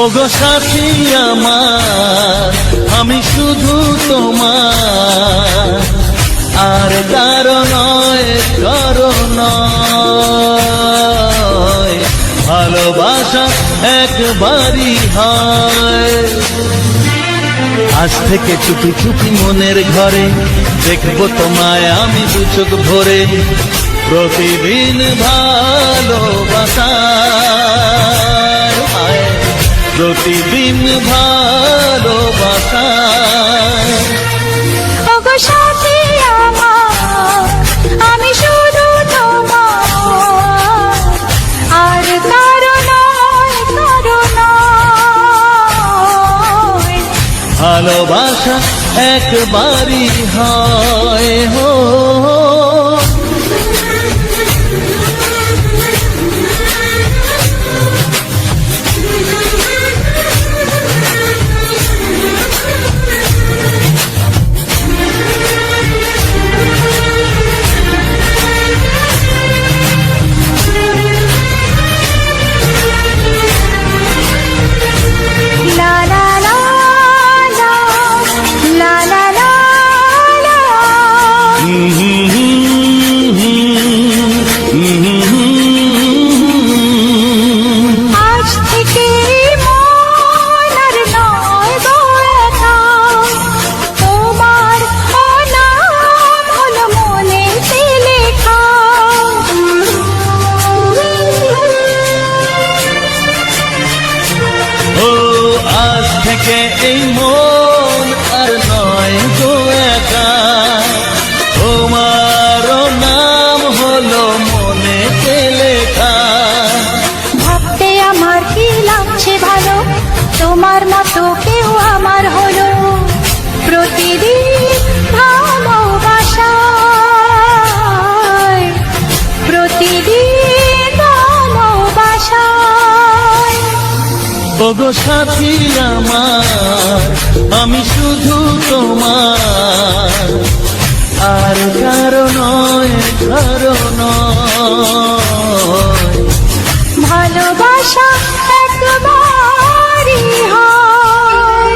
ওগো সাথী আমার, আমি শুধু তোমার, আর কারো নয়, কারো নয়। ভালোবাসা একবারই হয়। আজ থেকে চুপি চুপি মনের ঘরে দেখবো তোমায় আমি দু চোখ ভরে, প্রতিদিন ভালোবাসা, প্রতিদিন ভালোবাসা। ওগো সাথী আমার, আমি শুধু তোমার, আর কারো নয়, কারো নয়। ভালোবাসা একবারই হয় হো। এই মন আর নয় গো একা, তোমারও নাম হলো মনেতে লেখা। ভাবতে আমার কি লাগছে ভালো, তোমার মতো কেউ আমার হলো। প্রতিদিন ভালোবাসায়, প্রতিদিন ভালোবাসায়। ওগো সাথী আমার, আমি শুধু তোমার, আর কারো নয়, কারো নয়। ভালোবাসা একবারই হয়।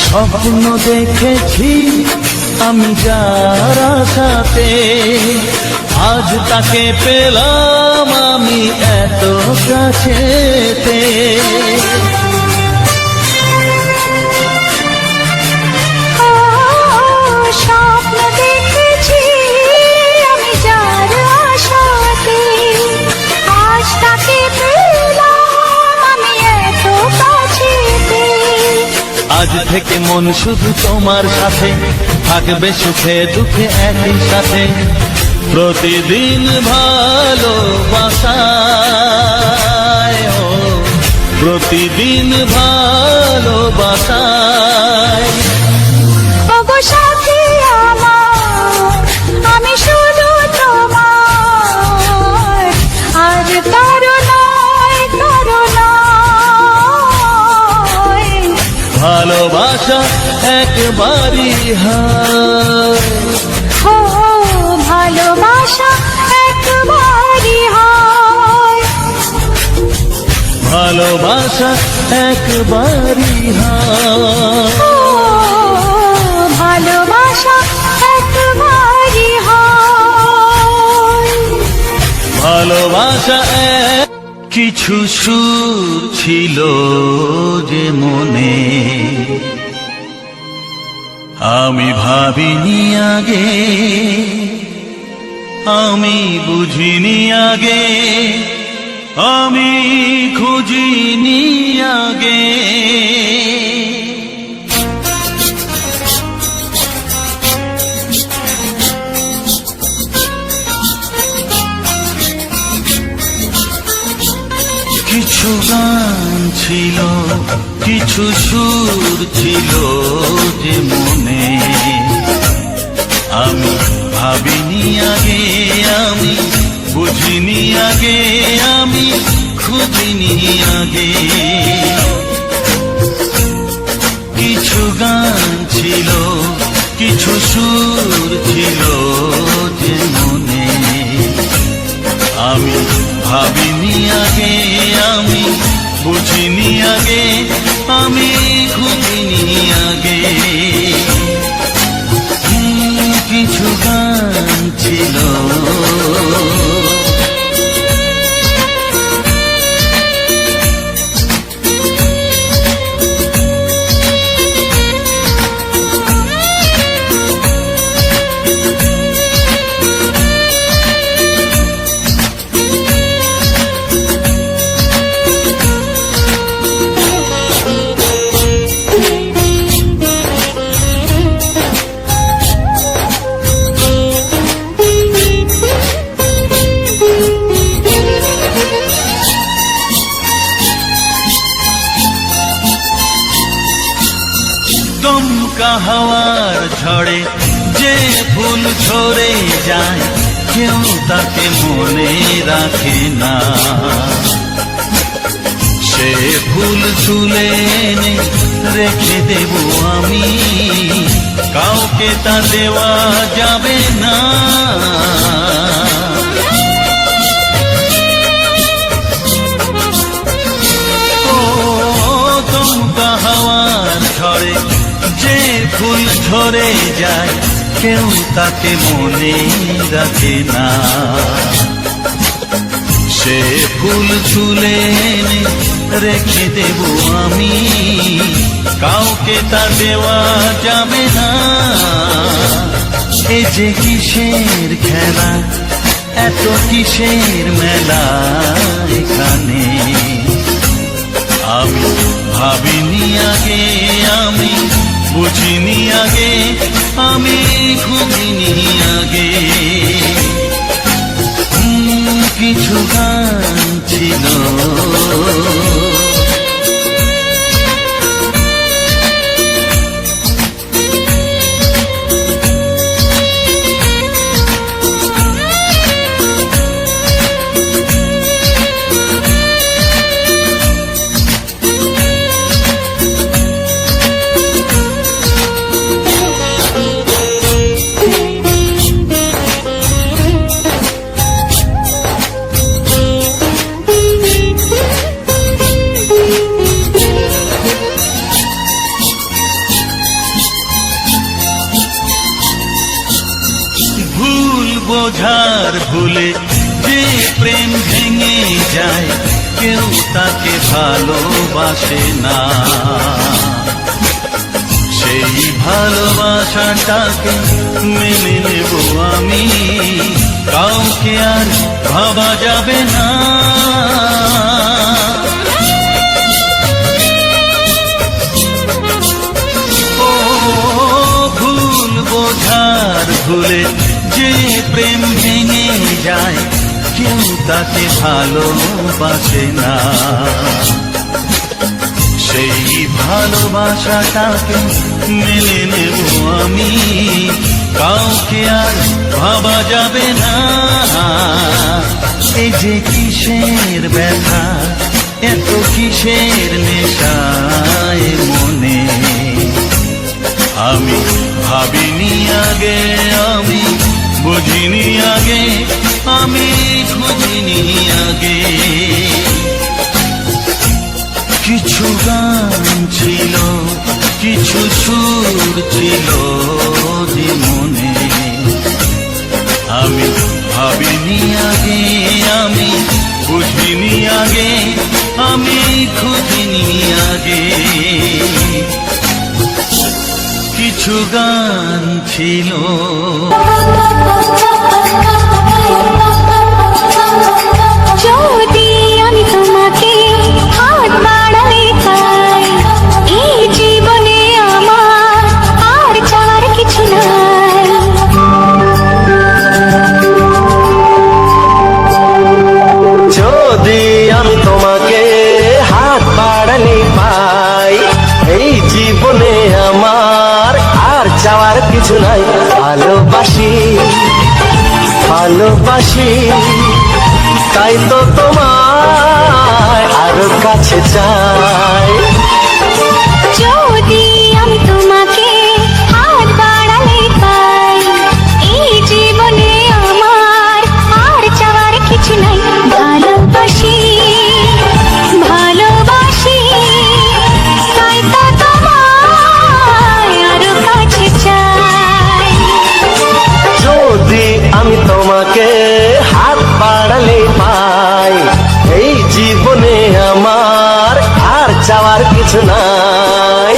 স্বপ্ন দেখেছি আমি যার সাথে, আজ তাকে পেলাম আমি এত কাছেতে। স্বপ্ন দেখেছি আমি যার আশাতে, আজ তাকে পেলাম আমি এত কাছেতে। আজ থেকে মন শুধু তোমার সাথে, থাকবে সুখে দুঃখে একই সাথে। প্রতিদিন ভালোবাসায়, প্রতিদিন ভালোবাসায়। ওগো সাথী আমার, আমি শুধু তোমার, আর কারো নয়, কারো নয়। ভালোবাসা একবারই হয়। ও ভালোবাসা একবারই হয়। ভালোবাসা একবারই হয়। ও ভালোবাসা একবারই হয়। ভালোবাসা কিছু সুর ছিল যে মনে, আমি ভাবিনি আগে, আমি বুঝিনি আগে, আমি খুঁজিনি আগে। কিছু কিছু গান ছিল, কিছু সুর ছিল যে মনে, আমি ভাবিনি আগে, আমি বুঝিনি আগে, আমি খুঁজিনি আগে। কিছু গান ছিল, কিছু সুর ছিল যে মনে, আমি ভাবিনি আগে, আমি বুঝিনি আগে, আমি খুঁজিনি আগে। কিছু গান ছিল। দমকা হাওয়ার ঝড়ে যে ফুল ঝরে যায়, কেউ তাকে মনে রাখে না। সে ফুল তুলে এনে রেখে দেব আমি, কাউকে তা দেওয়া যাবে না। ও দমকা হাওয়ার ঝড়ে যে ফুল ঝরে যায়, কেউ তাকে মনে রাখে না। সে ফুল তুলে এনে রেখে দেব আমি, কাউকে তা দেওয়া যাবে না। এ যে কিসের খেলা, এত কিসের মেলা এখানে, আমি ভাবিনি আগে, আমি বুঝিনি আগে, আমি খুঁজিনি আগে। কিছু গান ছিল। বোঝার ভুলে যে প্রেম ভেঙে যায়, কেউ তাকে ভালোবাসে না। সেই ভালোবাসাটাকে মেনে নেব আমি, কাউকে আর ভাবা যাবে না। ও ভুল বোঝার ভুলে যে প্রেম ভেঙে যায়, কেউ তাকে ভালোবাসে না। সেই ভালোবাসাটাকে মেনে নেব আমি, কাউকে আর ভাবা যাবে না। এই যে কিসের ব্যথা, এত কিসের নেশায় মনে, আমি ভাবিনি আগে, আমি বুঝিনি আগে, আমি খুঁজিনি আগে। কিছু গান ছিল, কিছু সুর ছিল যে মনে, আমি ভাবিনি আগে, আমি বুঝিনি আগে, আমি খুঁজিনি আগে। কিছু গান ছিল। যদি আমি তোমাকে হাত বাড়াই চাই, এই জীবনে আমার আর চার কিছু নাই। যদি আমি তোমাকে ভালোবাসি তাই তো তোমায় আরো কাছে চাই। যদি আমি তোমাকে হাত বাড়ালে পাই, এই জীবনে আমার আর চাওয়ার কিছু নাই। ভালোবাসি ভালোবাসি তাই তো তোমায় আরো কাছে চাই। যদি আমি তোমাকে হাত বাড়ালে পাই, এই জীবনে আমার আর চাওয়ার কিছু নাই।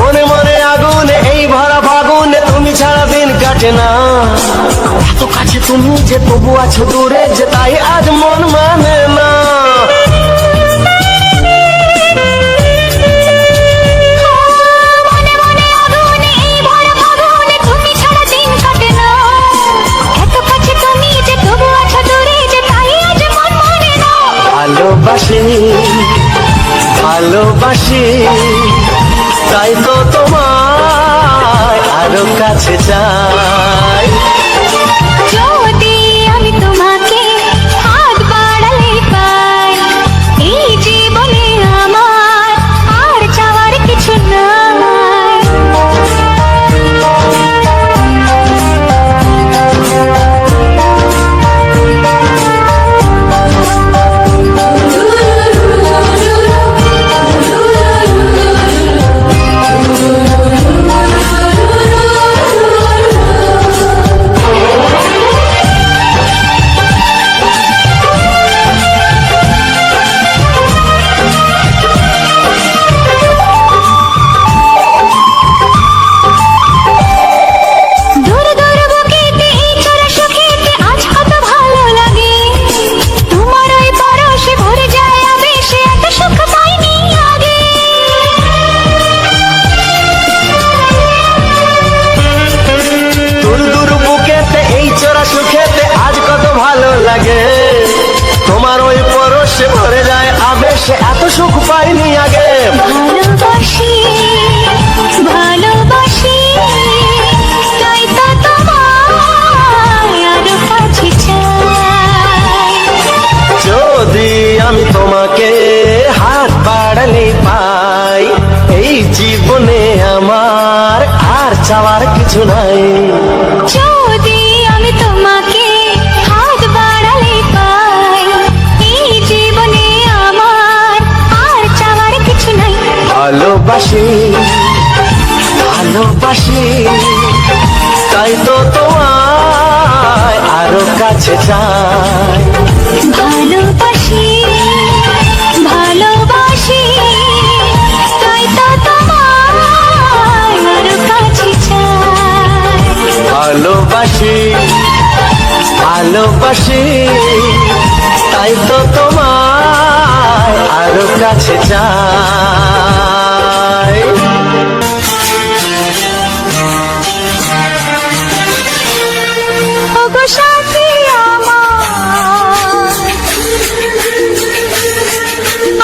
মনে মনে আগুনে এই ভরা ফাগুনে তুমি ছাড়া দিন কাটে না। এত কাছে তুমি যে তবু আছো দূরে, যে তাই আজ মন মানে না। মনে মনে আগুনে এই ভরা ফাগুনে তুমি ছাড়া দিন কাটে না। এত কাছে তুমি যে তবু আছো দূরে, যে তাই আজ মন মানে না। ভালোবাসি ভালোবাসি তাই তো তোমায় আরো কাছে চাই। যদি আমি তোমাকে হাত বাড়ালে পাই, এই জীবনে আমার আর চাওয়ার কিছু নাই। দূর দূর বুকেতে এই চোরা সুখেতে আজ কত ভালো লাগে। তোমার ওই পরশে ভরে যায় আবেশে, এত সুখ পাইনি আগে। দূর দূর বুকেতে এই চোরা সুখেতে আজ কত ভালো লাগে। তোমার ওই পরশে ভরে যায় আবেশে, এত সুখ পাইনি আগে। ভালোবাসি ভালোবাসি তাই তো তোমায় আরো কাছে চাই। যদি আমি তোমাকে হাত বাড়ালে পাই, এই জীবনে আমার আর চাওয়ার কিছু নাই। যদি আমি তোমাকে হাত বাড়ালে পাই, এই জীবনে আমার আর চাওয়ার কিছু নাই। ভালোবাসি ভালোবাসি তাই তো তোমায় আরো কাছে চাই। ভালোবাসি ভালোবাসি তাই তো তোমায় আরো কাছে চাই। ভালোবাসি ভালোবাসি তাই তো তোমায় আরো কাছে চাই। ওগো সাথী আমার,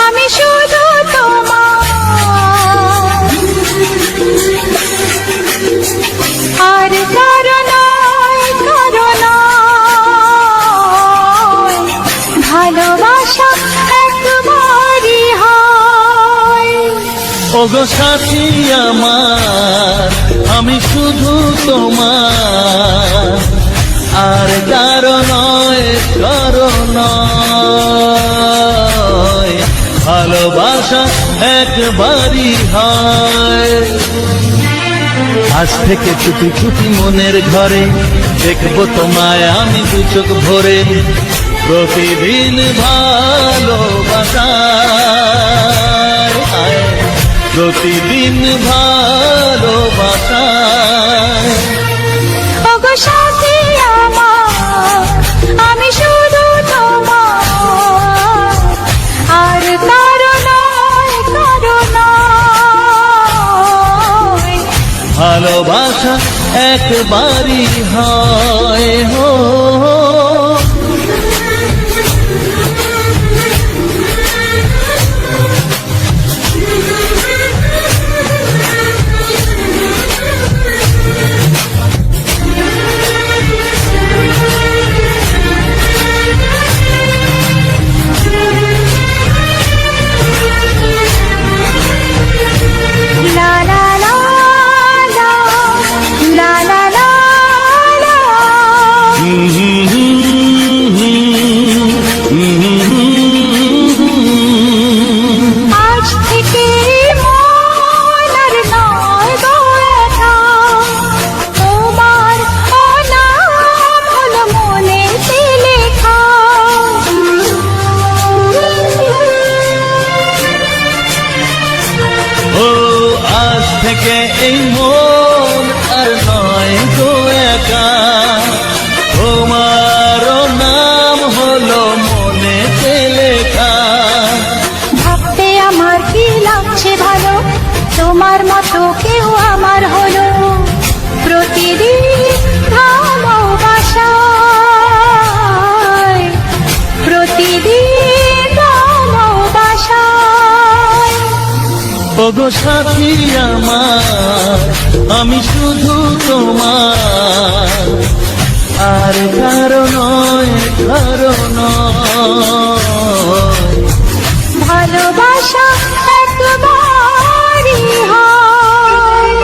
আমি শুধু তোমার, আর কারো নয়, কারো নয়। ভালোবাসা একবারই হয়। ওগো সাথী আমার, আমি শুধু তোমার, আর কারো নয়, কারো নয়। ভালোবাসা একবারই হয়। আজ থেকে চুপি চুপি মনের ঘরে দেখবো তোমায় আমি দু চোখ ভরে। প্রতিদিন ভালোবাসার আয়, প্রতিদিন ভালোবাসায়। ওগো সাথী আমার, আমি শুধু তোমার, আর কারো নয়। ভালোবাসা একবারই হয় হো। লা লা লা লা, লা লা লা লা। আজ থেকে মন আর নয় গো একা, তোমার নাম হলো মনেতে লেখা। ও আজ থেকে এই মন আর নয় গো একা, তোমারও নাম হলো মনেতে লেখা। ভাবতে আমার কি লাগছে ভালো, তোমার মতো কেউ আমার হলো। প্রতিদিন ভালোবাসায়, প্রতিদিন ভালোবাসায়। ওগো সাথী আমার, আমি শুধু তোমার, আর কারো নয়, কারো নয়। ভালোবাসা একবারই হয়।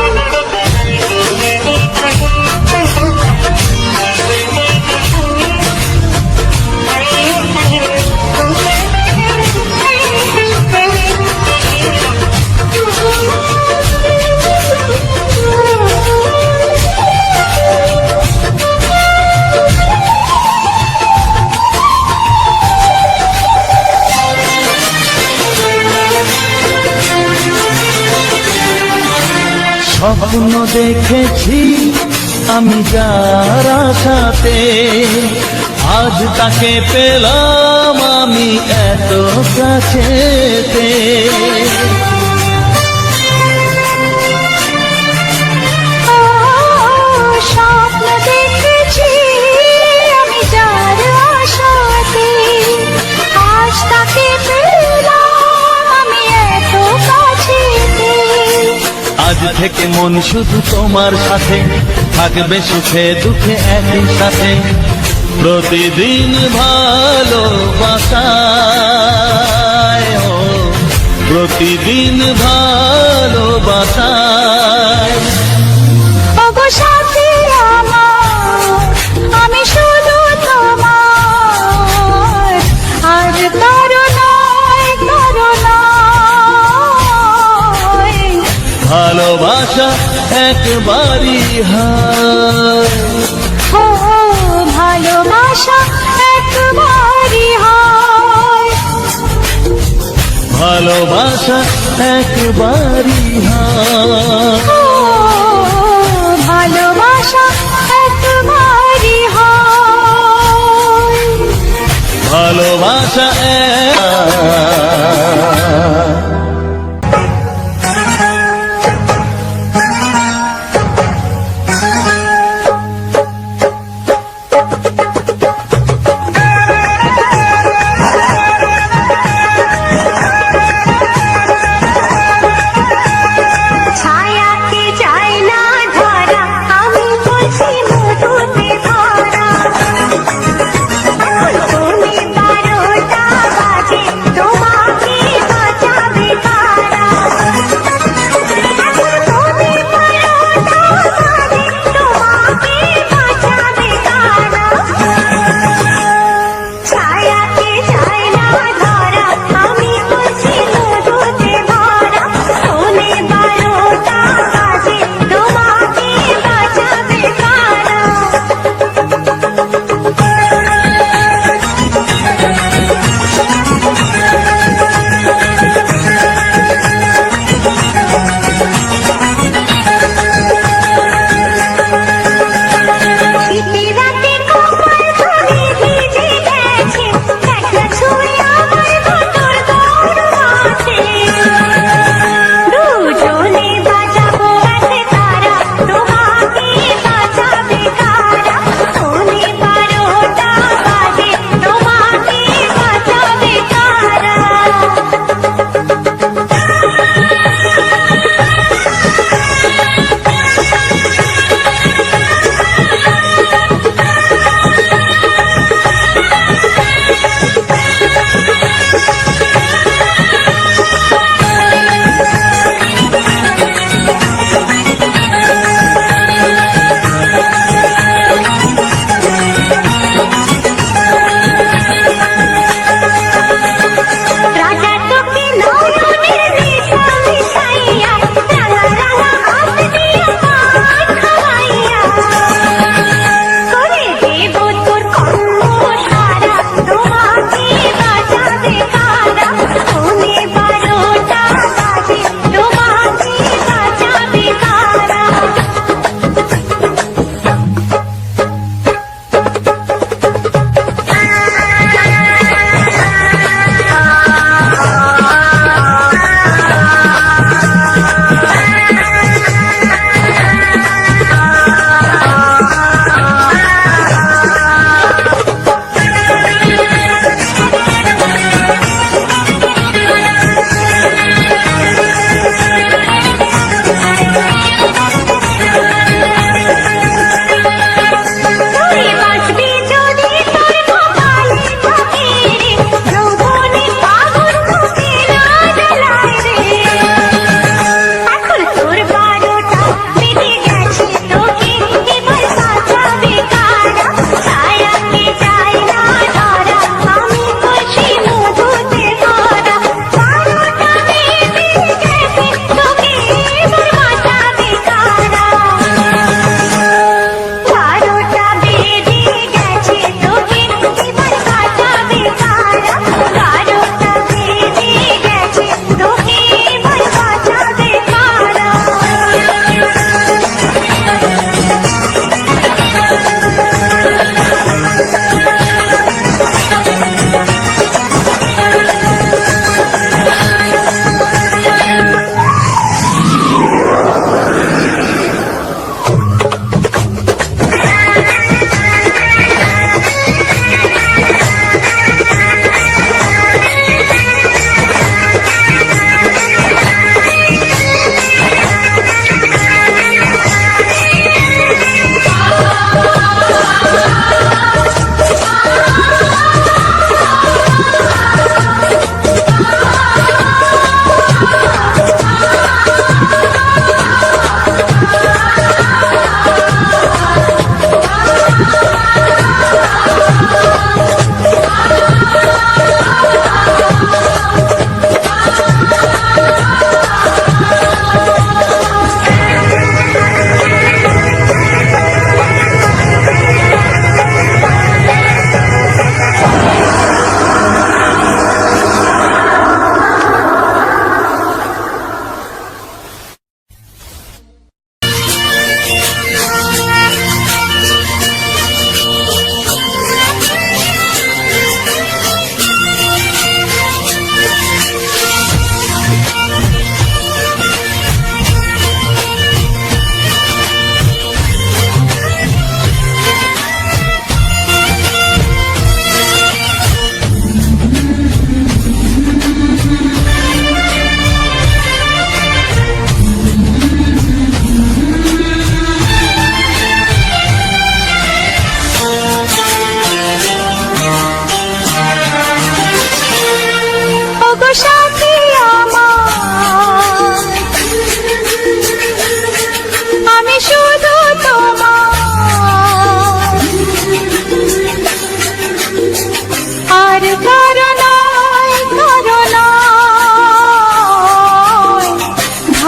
স্বপ্ন দেখেছি আমি যার আশাতে, আজ তাকে পেলাম আমি এত কাছেতে। স্বপ্ন দেখেছি আমি যার আশাতে, আজ তাকে পেলাম আমি এত কাছেতে। আজ থেকে মন শুধু তোমার সাথে, থাকবে সুখে দুঃখে একই সাথে। প্রতিদিন ভালোবাসায় ও, প্রতিদিন ভালোবাসায়। ওগো সাথী আমার, আমি শুধু তোমার, আর কারো নয়, কারো নয়। ভালোবাসা একবারই হয়, ও ভালোবাসা একবারই হয়। ভালোবাসা একবারই হয়, ও ভালোবাসা একবারই হয়। ভালোবাসা ছায়াতে যায় না ধরা, আমি বলছি মধুতে ভরা। তুমি 12টা বাজে, তোমাকে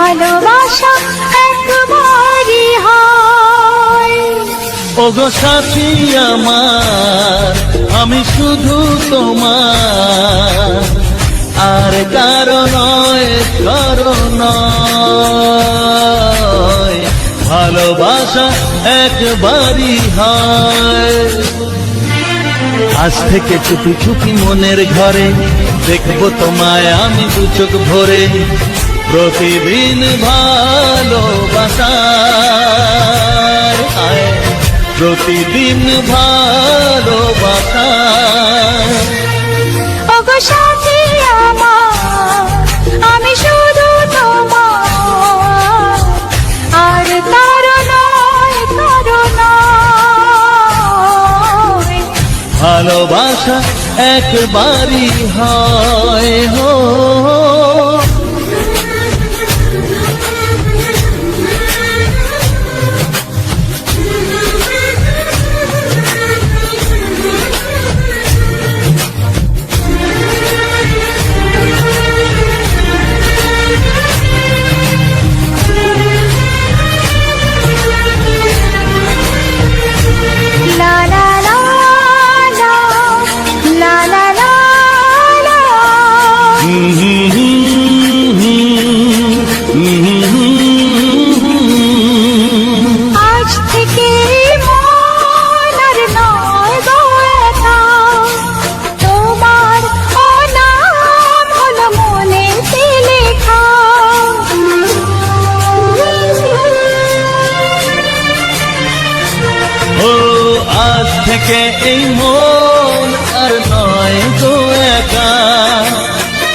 ভালোবাসা একবারই হয়। ওগো সাথী আমার, আমি শুধু তোমার, আর কারো নয়, কারো নয়। ভালোবাসা একবারই হয়। আজ থেকে চুপি চুপি মনের ঘরে দেখবো তোমায় আমি দু চোখ ভরে। প্রতিদিন ভালোবাসায়, আয়, প্রতিদিন ভালোবাসায়। ওগো সাথী আমার, আমি শুধু তোমার, আর কারো নয়, কারো নয়। ভালোবাসা একবারই হয় হো। লা লা লা লা, লা লা লা লা। আজ থেকে মন আর নয় গো একা, তোমার অনাম হলো মনেতে লেখা। ও আজ থেকে এই মন আর নয় গো একা,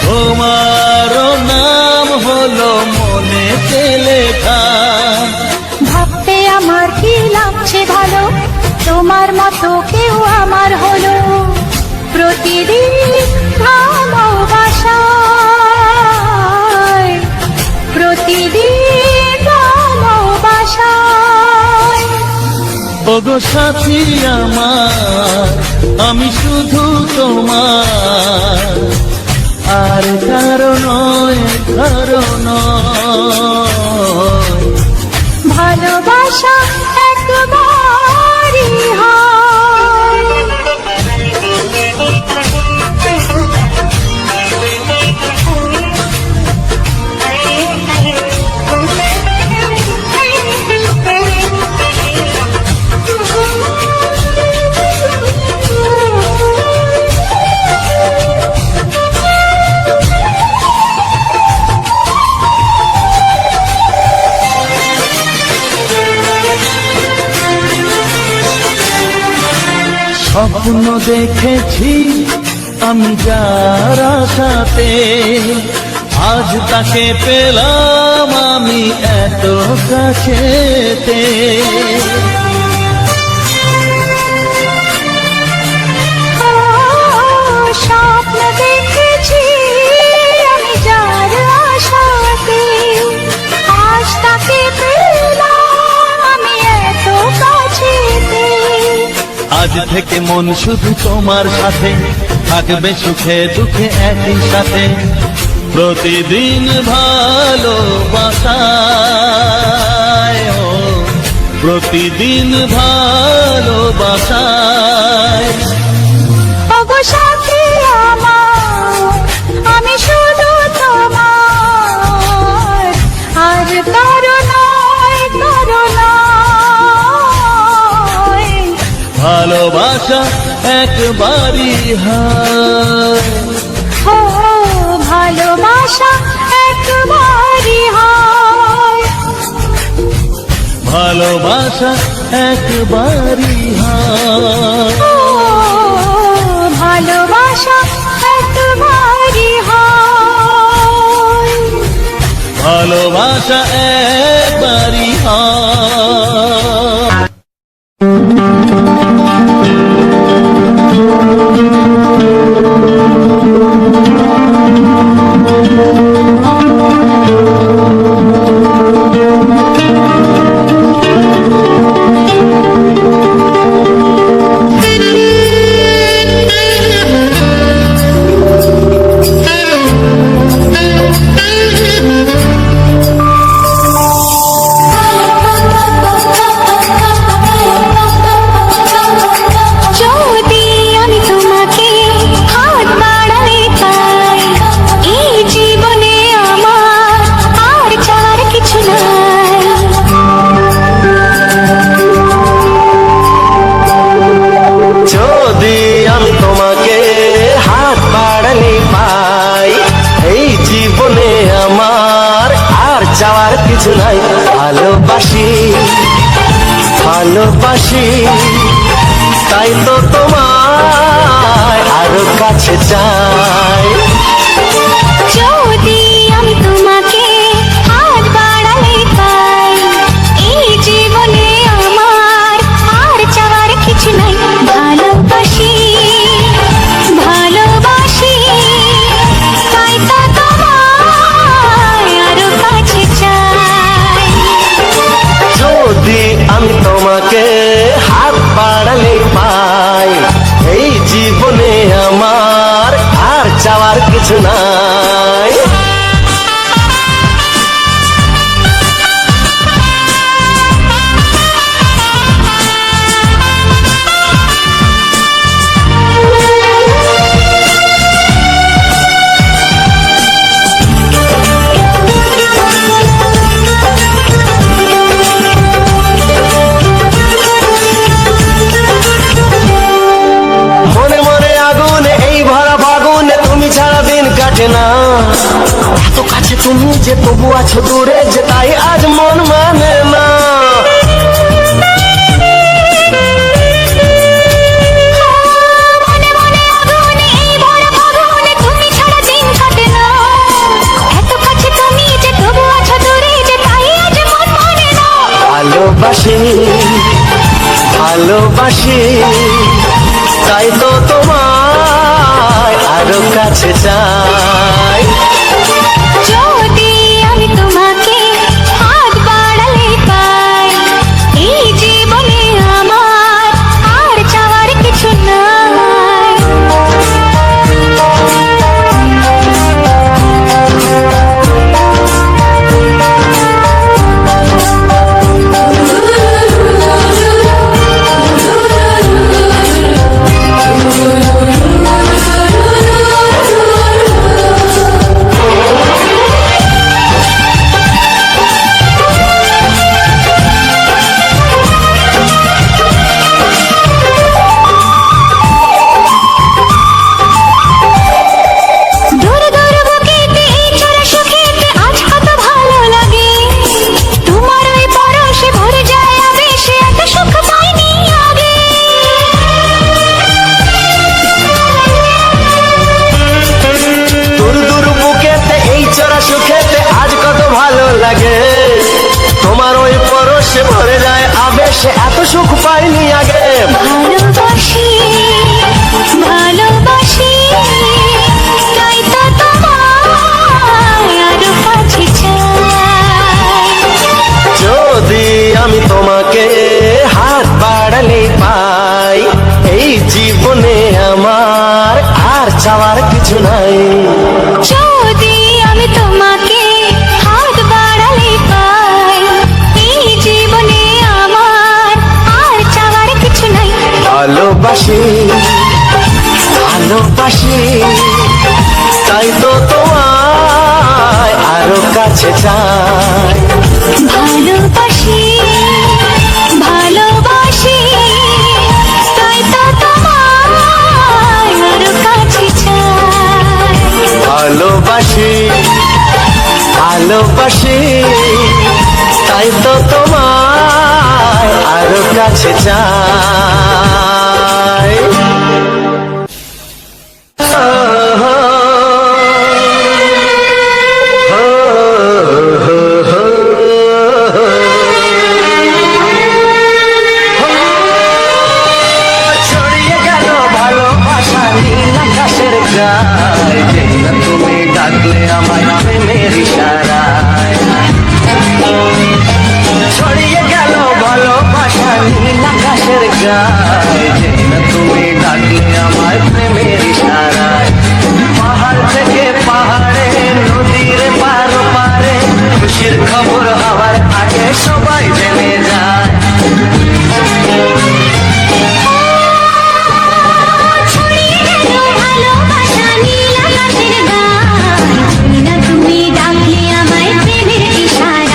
তোমার নাম হলো মনেতে লেখা। ভাবতে আমার কি লাগছে ভালো, তোমার মতো কেউ আমার হলো। প্রতিদিন ভালোবাসায়, প্রতিদিন ভালোবাসায়। ওগো সাথী আমার, আমি শুধু তোমার, আর কারো নয়, কারো নয়। ভালোবাসা একবারই হয়। স্বপ্ন দেখেছি আমি যার আশাতে, আজ তাকে পেলাম আমি এত কাছেতে। স্বপ্ন দেখেছি আমি যার আশাতে, আজ তাকে পেলাম আমি এত কাছেতে। আজ থেকে মন শুধু তোমার সাথে, থাকবে সুখে দুঃখে একই সাথে। প্রতিদিন ভালোবাসায়, ও প্রতিদিন ভালোবাসায়। ওগো সাথী আমার, আমি শুধু তোমার, আর কারো নয়, কারো নয়। ভালোবাসা একবারই হয়। ও ভালোবাসা একবারই হয়। ভালোবাসা একবারই হয়। ও ভালোবাসা একবারই হয়। ভালোবাসা একবারই হয়। কিছু নাই। ভালোবাসি ভালোবাসি তাই তো তোমায় আরো কাছে চাই। যদি আমি তোমাকে হাত বাড়ালে পাই, এই জীবনে আমার আর চাওয়ার কিছু নাই। ভালোবাসি ভালোবাসি তাই তো তোমায় আরো কাছে চাই। যদি আমি তোমাকে হাত বাড়ালে পাই, এই জীবনে আমার আর চাওয়ার কিছু নাই। মনে মনে আগুনে এই ভরা ফাগুনে তুমি ছাড়া দিন কাটে না। এত কাছে তুমি যে তবু আছো দূরে, যে তাই আজ মন মানে না। মনে মনে আগুনে এই ভরা ফাগুনে তুমি ছাড়া দিন কাটে না। এত কাছে তুমি যে তবু আছো দূরে, যে তাই আজ মন মানে না। ভালোবাসি ভালোবাসি তাই তো তোমায় আরো কাছে চাই। যদি আমি তোমাকে হাত বাড়ালে পাই, এই জীবনে আমার আর চাওয়ার কিছু নাই। দূর দূর বুকেতে এই চোরা সুখেতে আজ কত ভালো লাগে। তোমার ওই পরশে ভরে যায় আবেশে, এত সুখ পাইনি আগে। দূর দূর বুকেতে এই চড়া সুখেতে আজ কত ভালো লাগে। তোমার ওই পরশে ভরে যায় আবেশে, এত সুখ পাইনি আগে। ভালোবাসি ভালোবাসি তাই তো তোমায় আরো কাছে চাই। যদি আমি তোমাকে হাত বাড়ালে পাই, এই জীবনে আমার আর চাওয়ার কিছু নাই। যদি আমি তোমাকে হাত বাড়ালে পাই, এই জীবনে আমার আর চাওয়ার কিছু নাই। ভালোবাসি ভালোবাসি তাই তো তোমায় আরো কাছে চাই। ভালোবাসি ভালোবাসি তাই তো তোমায় আরো কাছে চাই। ভালোবাসি ভালোবাসি তাই তো তোমায় আরো কাছে চাই। ছড়িয়ে গেল ভালোবাসা নীল আকাশের গায়ে, যেই না তুমি ডাকলে আমায় প্রেমের ইশারায়। ছড়িয়ে গেল ভালোবাসা নীল আকাশের গায়ে, যেই না তুমি ডাকলে আমায় প্রেমের ইশারায়। পাহাড় থেকে পাহাড়ে নদীর পার পারে খুশির খবর হওয়ার আগে সবাই জেনে যায়। ছড়িয়ে গেল ভালোবাসা নীল আকাশের গায়ে, না তুমি ডাকলে আমায় প্রেমের ইশারায়।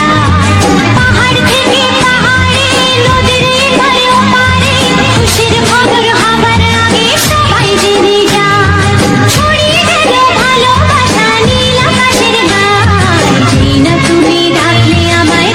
পাহাড় থেকে পাহাড়ে নদীর এপারে ওপারে খুশির খবর হবার আগে সবাই জেনে যায়। ছড়িয়ে গেল ভালোবাসা নীল আকাশের গায়ে, না তুমি ডাকলে আমায়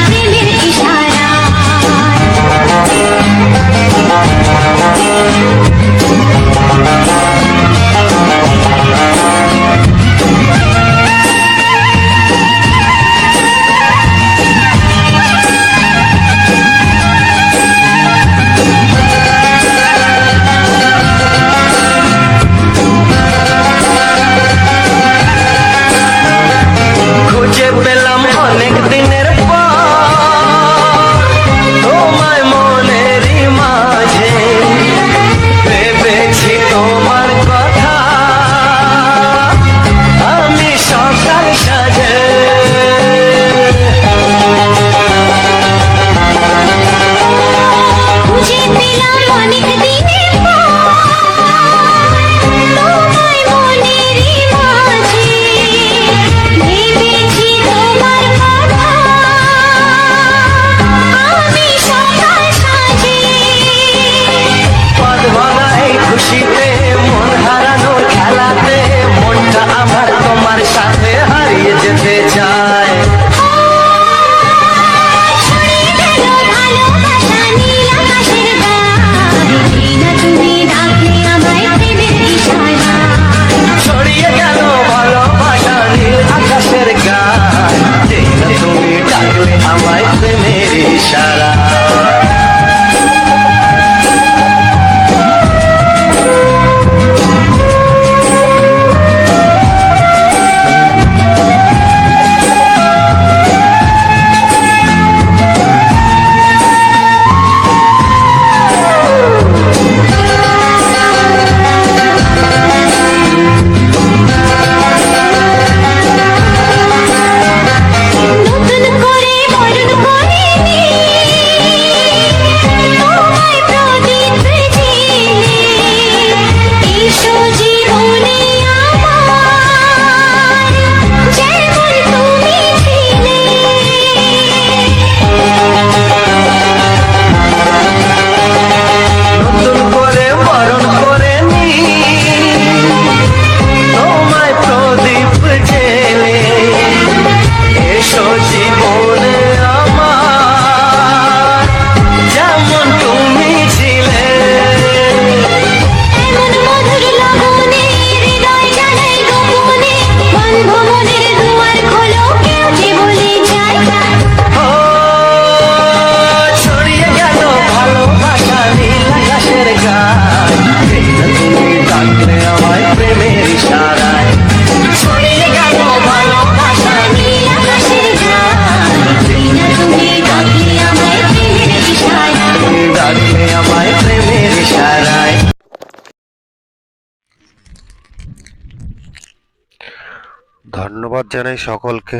ধন্যবাদ জানাই সকলকে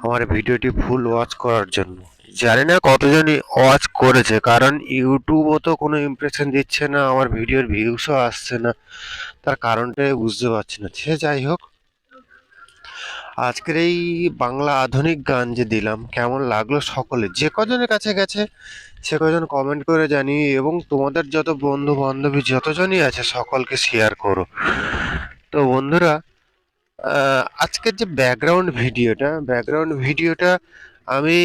আমার ভিডিওটি ফুল ওয়াচ করার জন্য। জানি না কতজনই ওয়াচ করেছে, কারণ ইউটিউবও তো কোনো ইমপ্রেশন দিচ্ছে না, আমার ভিডিওর ভিউসও আসছে না। তার কারণটাই বুঝতে পারছি না। সে যাই হোক, আজকের এই বাংলা আধুনিক গান যে দিলাম কেমন লাগলো সকলে, যে কজনের কাছে গেছে সে কজন কমেন্ট করে জানিয়ে, এবং তোমাদের যত বন্ধু বান্ধবী যতজনই আছে সকলকে শেয়ার করো। তো বন্ধুরা, আজকের যে ব্যাকগ্রাউন্ড ভিডিওটা আমি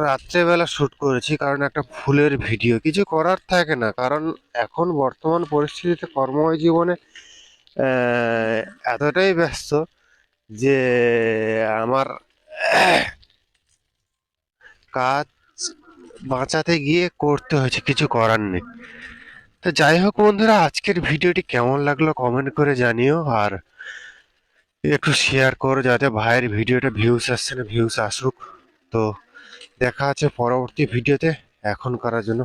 রাত্রেবেলা শ্যুট করেছি, কারণ একটা ফুলের ভিডিও। কিছু করার থাকে না, কারণ এখন বর্তমান পরিস্থিতিতে কর্মময় জীবনে আহ, এতটাই ব্যস্ত যে আমার কাজ বাঁচাতে গিয়ে করতে হয়েছে, কিছু করার নেই। তো যাই হোক বন্ধুরা, আজকের ভিডিওটি কেমন লাগলো কমেন্ট করে জানিও, আর একটু শেয়ার করো যাতে ভাইয়ের ভিডিওটা ভিউজ আসছে না, ভিউজ আসুক। তো দেখা আছে পরবর্তী ভিডিওতে, এখন করার জন্য